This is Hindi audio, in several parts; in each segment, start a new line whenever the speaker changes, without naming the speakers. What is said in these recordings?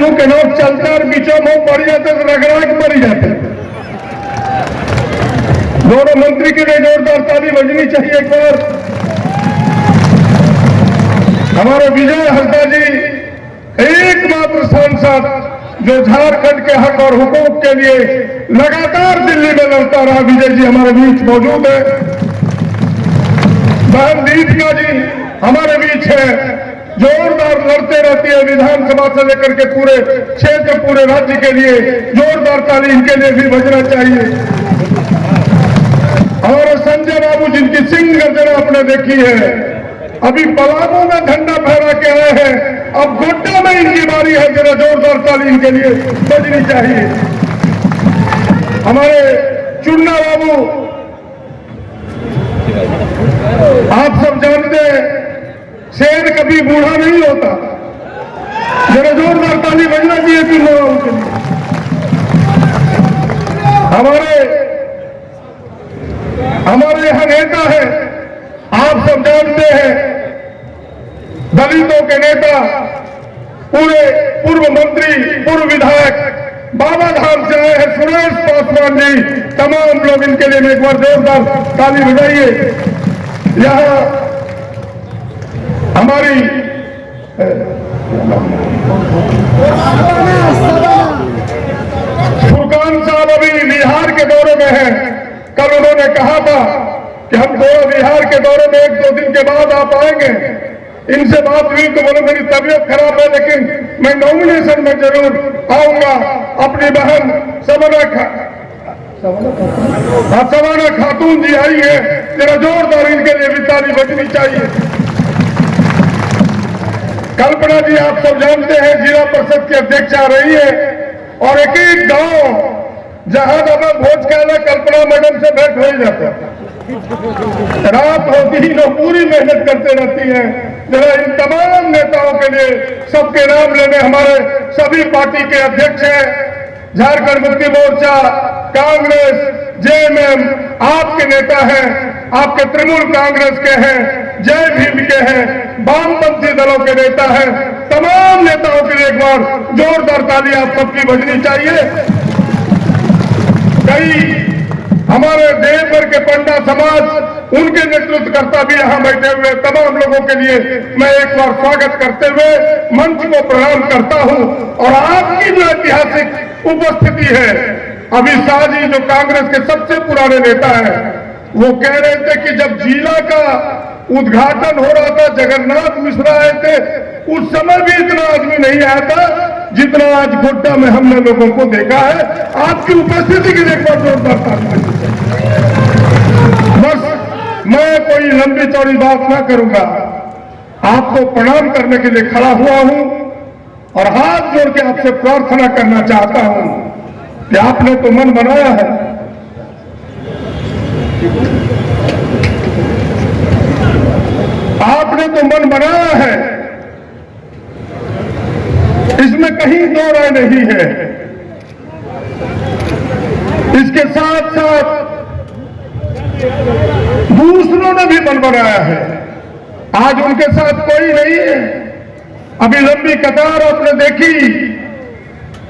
मुंह के नोट चलते और बीचों मुंह पड़ जाते तो रगड़ा के मर जाते। दोनों मंत्री के लिए जोरदार ताली बजनी चाहिए एक बार। हमारे विजय हंसदा जी एकमात्र सांसद जो झारखंड के हक और हुकूक के लिए लगातार दिल्ली में लड़ता रहा, विजय जी हमारे बीच मौजूद है। बहन दीपिका जी हमारे बीच है, जोरदार लड़ते रहती है विधानसभा से लेकर के पूरे क्षेत्र पूरे राज्य के लिए। जोरदार ताली इनके लिए भी बजना चाहिए। हमारे संजय बाबू जिनकी सिंह गर्जना आपने देखी है, अभी पलामू में झंडा फहरा के आए हैं, अब गोड्डा में इनकी बारी है। जरा जोरदार ताली इनके लिए बजनी चाहिए। हमारे चुन्ना बाबू, आप सब जानते हैं शेर कभी बूढ़ा नहीं होता। जरा जोरदार ताली बजना चाहिए चुन्ना बाबू के लिए। हमारे यहां नेता है, आप सब जानते हैं, दलितों के नेता, पूरे पूर्व मंत्री, पूर्व विधायक बाबा धाम से आए हैं सुरेश पासवान जी। तमाम लोग इनके लिए एक बार जोरदार ताली बजाइए। यहां हमारी फुरकान साहब अभी बिहार के दौरे में हैं। कल उन्होंने कहा था कि हम बिहार के दौरे में 1-2 दिन के बाद आप आएंगे। इनसे बात हुई तो बोले मेरी तबीयत खराब है, लेकिन मैं नॉमिनेशन में जरूर आऊंगा। अपनी बहन सवाना खातून जी आई है, जरा जोरदार इनके लिए भी ताली बजनी चाहिए। कल्पना जी आप सब जानते हैं जिला परिषद की अध्यक्ष आ रही है, और एक एक गांव जहां दबा भोज कहना कल्पना मैडम से भेंट हो ही जाता है। रात होती ही लोग पूरी मेहनत करते रहती हैं। जरा इन तमाम नेताओं के लिए सबके नाम लेने, हमारे सभी पार्टी के अध्यक्ष हैं, झारखंड मुक्ति मोर्चा, कांग्रेस, जेएमएम, आपके नेता हैं, आपके तृणमूल कांग्रेस के हैं, जय भीम के हैं, वामपंथी दलों के नेता हैं। तमाम नेताओं के लिए एक बार जोरदार ताली आप सबकी बजनी चाहिए। कई हमारे देवघर के पंडा समाज, उनके नेतृत्वकर्ता भी यहां बैठे हुए, तमाम लोगों के लिए मैं एक बार स्वागत करते हुए मंच को प्रणाम करता हूं। और आपकी जो ऐतिहासिक उपस्थिति है, अभी शाह जी जो कांग्रेस के सबसे पुराने नेता हैं, वो कह रहे थे कि जब जिला का उद्घाटन हो रहा था, जगन्नाथ मिश्रा आए थे, उस समय भी इतना आदमी नहीं आया था जितना आज गोड्डा में हमने लोगों को देखा है। आपकी उपस्थिति के लिए एक बार जोरदार ताली। बस मैं कोई लंबी चौड़ी बात ना करूंगा, आपको प्रणाम करने के लिए खड़ा हुआ हूं और हाथ जोड़ के आपसे प्रार्थना करना चाहता हूं कि आपने तो मन बनाया है, आपने तो मन बनाया है, इसमें कहीं दो राय नहीं है। इसके साथ साथ दूसरों ने भी मन बनाया है। आज उनके साथ कोई नहीं है। अभी लंबी कतार आपने देखी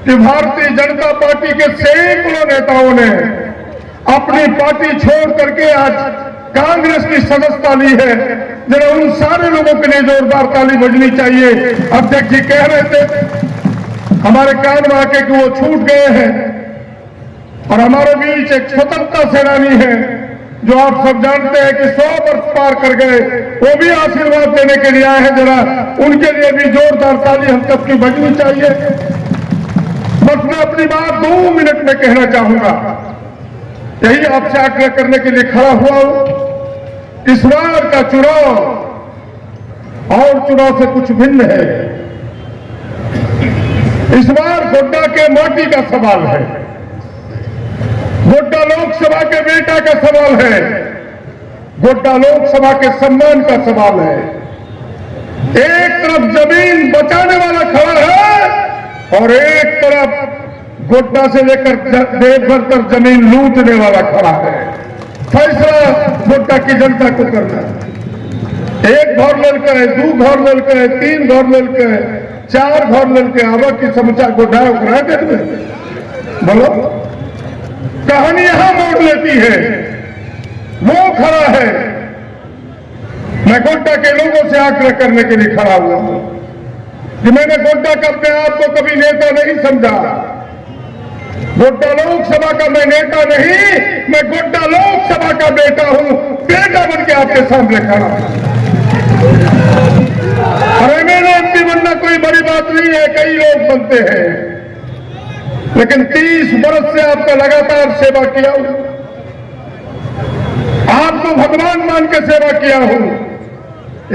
कि भारतीय जनता पार्टी के सैकड़ों नेताओं ने अपनी पार्टी छोड़ करके आज कांग्रेस की सदस्यता ली है। जरा उन सारे लोगों के लिए जोरदार ताली बजनी चाहिए। अध्यक्ष जी कह रहे थे हमारे कान में आके कि वो छूट गए हैं, और हमारे बीच एक स्वतंत्रता सेनानी है जो आप सब जानते हैं कि 100 वर्ष पार कर गए, वो भी आशीर्वाद देने के लिए आए हैं। जरा उनके लिए भी जोरदार ताली हम सबकी बजनी चाहिए। बस मैं अपनी बात 2 मिनट में कहना चाहूंगा, यही आपसे आग्रह करने के लिए खड़ा हुआ हूं। इस बार का चुनाव और चुनाव से कुछ भिन्न है। इस बार गोड्डा के माटी का सवाल है, गोड्डा लोकसभा के बेटा का सवाल है, गोड्डा लोकसभा के सम्मान का सवाल है। एक तरफ जमीन बचाने वाला खड़ा है और एक तरफ गोड्डा से लेकर देवघर तक जमीन लूटने वाला खड़ा है। फैसला गोड्डा की जनता को करना है। 1 घर लेल के 2 घर लेल के 3 घर लेल के चार घर लड़के आवा की समझा गोड्डा उकरा देते। बोलो, कहानी यहां मोड़ लेती है। वो खड़ा है, मैं गोड्डा के लोगों से आग्रह करने के लिए खड़ा हुआ हूं कि मैंने गोड्डा का अपने आप को कभी नेता नहीं समझा। गोड्डा लोकसभा का मैं नेता नहीं, मैं गोड्डा लोकसभा का बेटा हूं, बेटा बन के आपके सामने खड़ा हूं। और एमएलए एमपी बनना कोई बड़ी बात नहीं है, कई लोग बनते हैं, लेकिन 30 वर्ष से आपका लगातार सेवा किया हूं, आपको भगवान मान के सेवा किया हूं।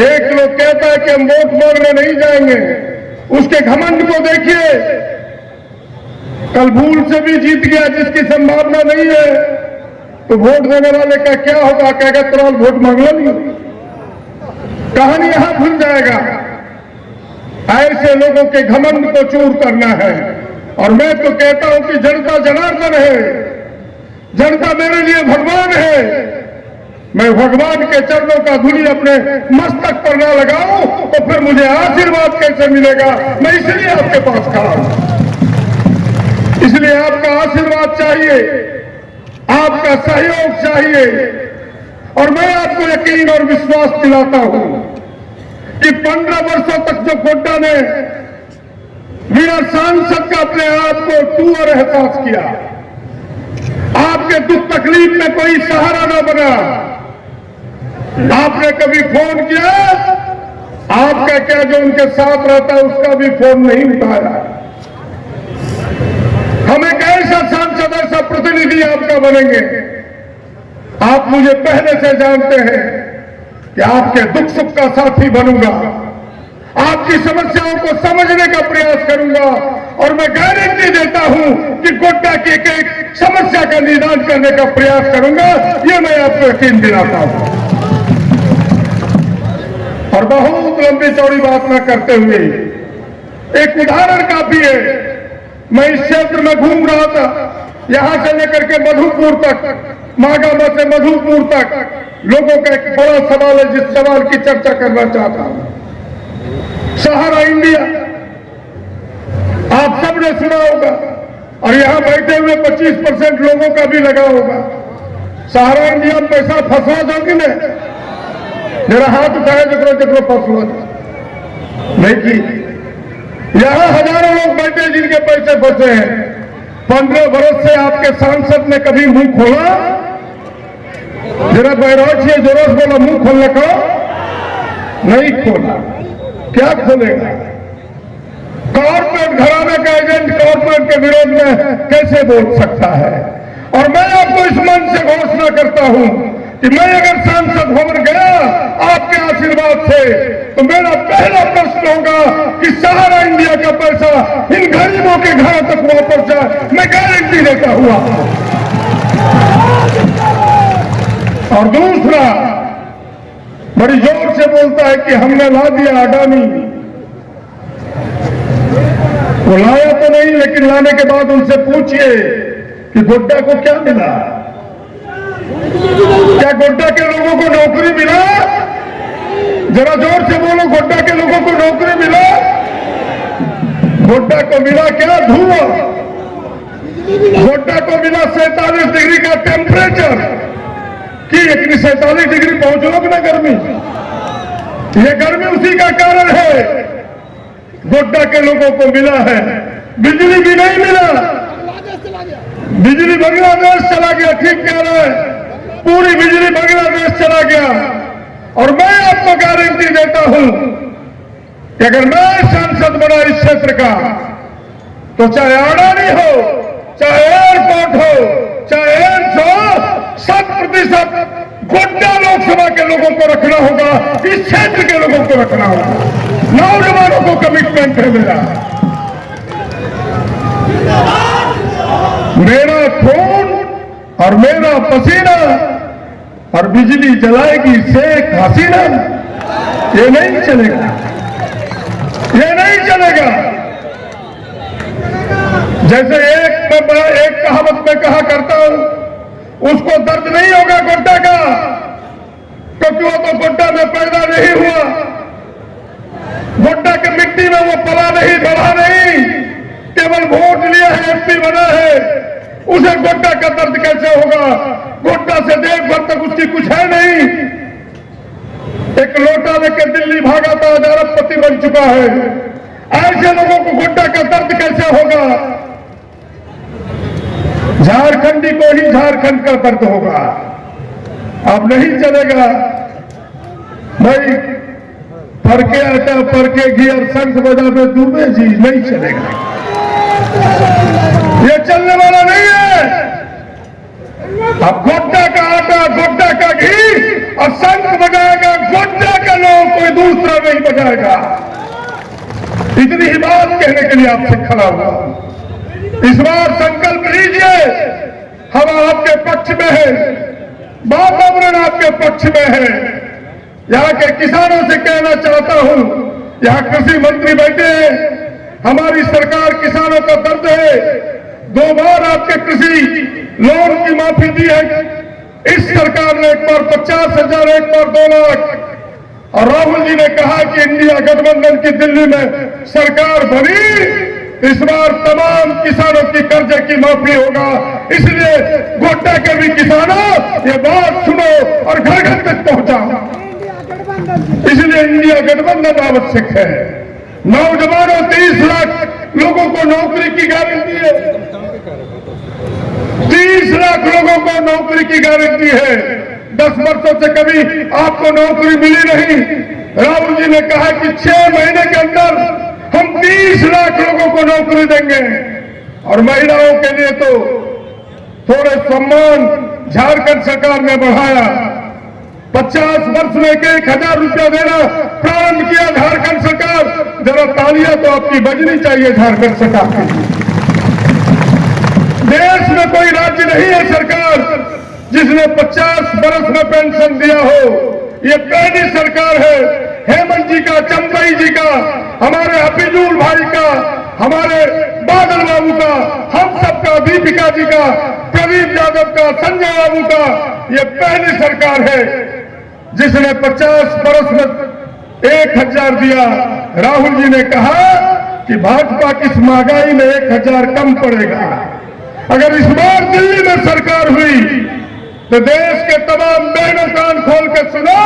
एक लोग कहता है कि हम वोट मांगने नहीं जाएंगे, उसके घमंड को देखिए। कल भूल से भी जीत गया जिसकी संभावना नहीं है, तो वोट देने वाले का क्या होगा? कहेगा तुरंत वोट मांगना नहीं। कहानी यहां भूल जाएगा। ऐसे लोगों के घमंड को चूर करना है। और मैं तो कहता हूं कि जनता जनार्दन है, जनता मेरे लिए भगवान है। मैं भगवान के चरणों का धूली अपने मस्तक पर ना लगाऊं तो फिर मुझे आशीर्वाद कैसे मिलेगा? मैं इसलिए आपके पास खड़ा हूं, इसलिए आपका आशीर्वाद चाहिए, आपका सहयोग चाहिए। और मैं आपको यकीन और विश्वास दिलाता हूं कि 15 वर्षों तक जो गोड्डा ने बिना सांसद का अपने आप को टूअर एहसास किया, आपके दुख तकलीफ में कोई सहारा न बना, आपने कभी फोन किया? आपका क्या जो उनके साथ रहता है उसका भी फोन नहीं उठाया। हम एक ऐसा सांसद, ऐसा प्रतिनिधि आपका बनेंगे। आप मुझे पहले से जानते हैं कि आपके दुख सुख का साथी बनूंगा, आपकी समस्याओं को समझने का प्रयास करूंगा। और मैं गारंटी देता हूं कि गोड्डा की एक एक समस्या का निदान करने का प्रयास करूंगा, ये मैं आपको यकीन दिलाता हूं। और बहुत लंबी चौड़ी बात न करते हुए एक उदाहरण काफी है। मैं इस क्षेत्र में घूम रहा था, यहां से लेकर के मधुपुर तक, मागामा से मधुपुर तक, लोगों का एक बड़ा सवाल है जिस सवाल की चर्चा करना चाहता हूं। सहारा इंडिया आप सबने सुना होगा, और यहां बैठे हुए 25% लोगों का भी लगा होगा। सहारा इंडिया में पैसा फंसा दोगे ना? मेरा हाथ उठाया जकरो जकरो फंसलो नहीं की। यहां हजारों लोग बैठे जिनके पैसे फंसे हैं। 15 वर्ष से आपके सांसद ने कभी मुंह खोला? जरा बैराज से जोरों बोला, मुंह खोलने को नहीं खोला। क्या खोलेगा? कॉर्पोरेट घराने का एजेंट कॉर्पोरेट के विरोध में कैसे बोल सकता है? और मैं आपको इस मंच से घोषणा करता हूं कि मैं अगर सांसद भवन गया आपके आशीर्वाद से, तो मेरा पहला प्रश्न होगा कि सहारा इंडिया का पैसा इन गरीबों के घरों तक वापस जाए। मैं गारंटी देता हुआ। और दूसरा, बड़ी जोर से बोलता है कि हमने ला दिया अडानी। वो लाया तो नहीं, लेकिन लाने के बाद उनसे पूछिए कि गोड्डा को क्या मिला? क्या गोड्डा के लोगों को नौकरी मिला? जरा जोर से बोलो, गोड्डा के लोगों को नौकरी मिला? गोड्डा को मिला क्या? धुआं। गोड्डा को मिला 47 डिग्री का टेम्परेचर। कि इतनी 47 डिग्री पहुंचोगे ना गर्मी? ये गर्मी उसी का कारण है। गोड्डा के लोगों को मिला है। बिजली भी नहीं मिला, बिजली बांग्लादेश चला गया। ठीक कह रहा है, पूरी बिजली बांग्लादेश चला गया। और मैं आपको गारंटी देता हूं कि अगर मैं सांसद बना इस क्षेत्र का, तो चाहे अडानी हो, चाहे एयरपोर्ट हो, चाहे एम्स हो, 100% गोड्डा लोकसभा के लोगों को रखना होगा, इस क्षेत्र के लोगों को रखना होगा। नौजवानों को कमिटमेंट है मेरा खून और मेरा पसीना और बिजली जलाएगी शेख हसीना। ये नहीं चलेगा, ये नहीं चलेगा। जैसे एक कहावत में कहा करता हूं, उसको दर्द नहीं होगा गोड्डा का, क्योंकि वो तो गोड्डा में पैदा नहीं हुआ। गोड्डा की मिट्टी में वो पला नहीं, बढ़ा नहीं, केवल वोट लिया है, एमपी बना है, उसे गोड्डा का दर्द कैसे होगा? गोड्डा से देवघर तक उसकी कुछ है नहीं। एक लोटा लेकर दिल्ली भागा था, अरबपति बन चुका है। ऐसे लोगों को गोड्डा का दर्द कैसे होगा? झारखंडी को ही झारखंड का दर्द होगा। अब नहीं चलेगा भाई, फरके आटा फरके घी और शंख बजावे डूबे जी, नहीं चलेगा। ये चलने वाला नहीं है। अब गोड्डा का आटा, गोड्डा का घी और शंख बजाएगा गोड्डा का लोग, कोई दूसरा नहीं बजाएगा। इतनी ही बात कहने के लिए आपसे खड़ा हुआ। इस बार संकल्प लीजिए, हम आपके पक्ष में है, वातावरण आपके पक्ष में है। यहाँ के किसानों से कहना चाहता हूं, यहाँ कृषि मंत्री बैठे हैं, हमारी सरकार किसानों का दर्द है। 2 बार आपके कृषि लोन की माफी दी है। इस सरकार ने एक बार 50,000, एक बार 2 लाख। और राहुल जी ने कहा कि इंडिया गठबंधन की दिल्ली में सरकार बनी, इस बार तमाम किसानों की कर्जे की माफी होगा। इसलिए गोड्डा के भी किसानों ये बात सुनो और घर घर तक पहुंचाओ। इसलिए इंडिया गठबंधन आवश्यक है। नौजवानों 30 लाख लोगों को नौकरी की गारंटी है, 30 लाख लोगों को नौकरी की गारंटी है। 10 वर्षों से कभी आपको नौकरी मिली नहीं। राहुल जी ने कहा कि 6 महीने के अंदर हम 30 लाख लोगों को नौकरी देंगे। और महिलाओं के लिए तो थोड़े सम्मान झारखंड सरकार ने बढ़ाया। 50 वर्ष में 1,000 रुपया देना प्रारंभ किया झारखंड सरकार। जरा तालियां तो आपकी बजनी चाहिए झारखंड सरकार की। देश में कोई राज्य नहीं है सरकार जिसने 50 वर्ष में पेंशन दिया हो। ये पहली सरकार है। हेमंत जी का, चंपई जी का, हमारे हफीजुल भाई का, हमारे बादल बाबू का, हम सबका, दीपिका जी का, प्रदीप यादव का, संजय बाबू का, ये पहली सरकार है जिसने 50 वर्ष में 1,000 दिया। राहुल जी ने कहा कि भाजपा की इस महंगाई में 1,000 कम पड़ेगा। अगर इस बार दिल्ली में सरकार हुई तो देश के तमाम बहनों कान खोल के सुनो,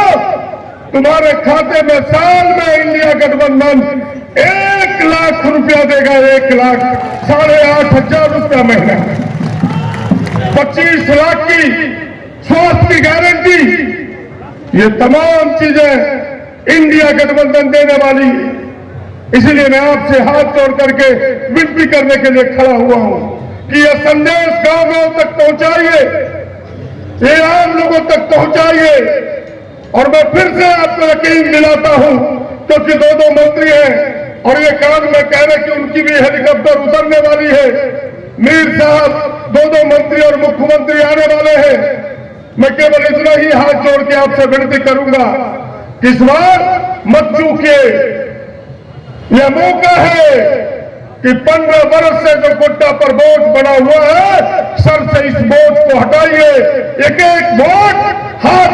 तुम्हारे खाते में साल में इंडिया गठबंधन 1 लाख रुपया देगा। 1 लाख, 8,500 रुपया महीना, 25 लाख की स्वास्थ्य की गारंटी। ये तमाम चीजें इंडिया गठबंधन देने वाली है। इसलिए मैं आपसे हाथ जोड़ करके विनती करने के लिए खड़ा हुआ हूं कि यह संदेश गांव-गांव तक पहुंचाइए, ये आम लोगों तक पहुंचाइए। और मैं फिर से आपको यकीन दिलाता हूं, क्योंकि 2 मंत्री हैं और ये कान में कह रहे कि उनकी भी हेलीकॉप्टर उतरने वाली है। मीर साहब 2 मंत्री और मुख्यमंत्री आने वाले हैं। मैं केवल इतना ही हाथ जोड़ के आपसे विनती करूंगा कि इस बार मत चूकिए। यह मौका है कि 15 वर्ष से जो गोड्डा पर बोझ बना हुआ है, सर से इस बोझ को हटाइए। एक वोट हाथ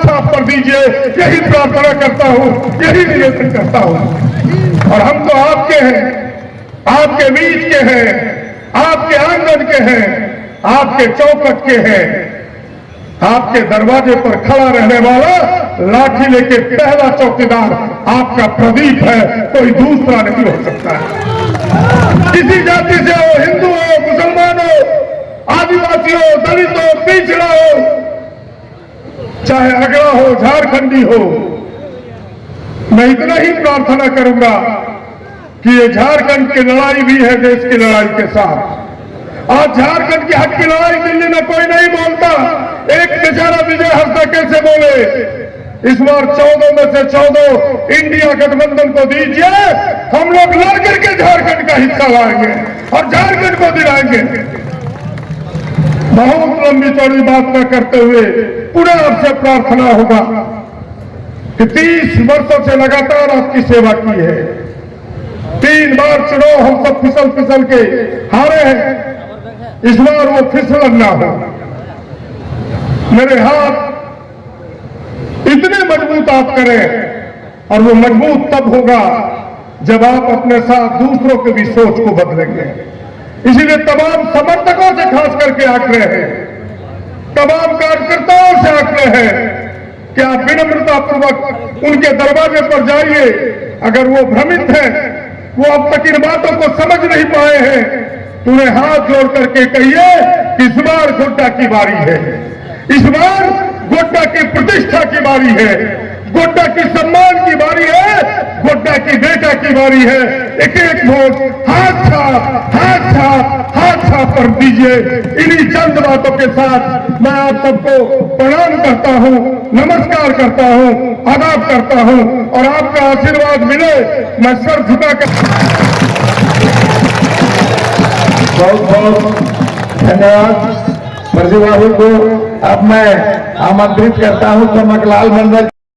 साफ कर दीजिए। यही प्रार्थना करता हूं, यही निवेदन करता हूं। और हम तो आपके हैं, आपके बीच के हैं, आपके आंगन के हैं, आपके चौखट के हैं। आपके दरवाजे पर खड़ा रहने वाला, लाठी लेके पहला चौकीदार आपका प्रदीप है, कोई दूसरा नहीं हो सकता है। किसी जाति से हो, हिंदू हो, मुसलमान हो, आदिवासी हो, दलित हो, पिछड़ा हो, चाहे अगड़ा हो, झारखंडी हो, मैं इतना ही प्रार्थना करूंगा कि ये झारखंड की लड़ाई भी है देश की लड़ाई के साथ। आज झारखंड की हक की लड़ाई दिल्ली में कोई नहीं बोलता। एक बेचारा विजय हंसदा कैसे बोले? इस बार 14 में से 14 इंडिया गठबंधन को दीजिए, हम लोग लड़ करके झारखंड का हिस्सा लाएंगे और झारखंड को दिलाएंगे। बहुत लंबी चौड़ी बात न करते हुए पुनः आपसे प्रार्थना होगा कि 30 वर्षों से लगातार आपकी सेवा की है। 3 बार चुनाव हम सब फिसल के हारे हैं। इस बार वो फिसलन ना हो। मेरे हाथ इतने मजबूत आप करें और वो मजबूत तब होगा जब आप अपने साथ दूसरों की भी सोच को बदलेंगे। इसीलिए तमाम समर्थकों से खास करके आग्रह है, तमाम कार्यकर्ताओं से आग्रह है कि आप विनम्रता पूर्वक उनके दरवाजे पर जाइए। अगर वो भ्रमित है, वो अब तक इन बातों को समझ नहीं पाए हैं, तो उन्हें हाथ जोड़ करके कहिए कि इस बार गोड्डा की बारी है, इस बार गोड्डा की प्रतिष्ठा की बारी है, गोड्डा की सम्मान की बारी है, गोड्डा की बेटा की बारी है। एक एक वोट हाथ छाप कर दीजिए। इन्हीं चंद बातों के साथ मैं आप सबको प्रणाम करता हूं, नमस्कार करता हूं, आदाब करता हूं और आपका आशीर्वाद मिले मैं सर झुकाकर।
बहुत बहुत धन्यवाद प्रतिभागी को। अब मैं आमंत्रित करता हूं चमकलाल मंडल।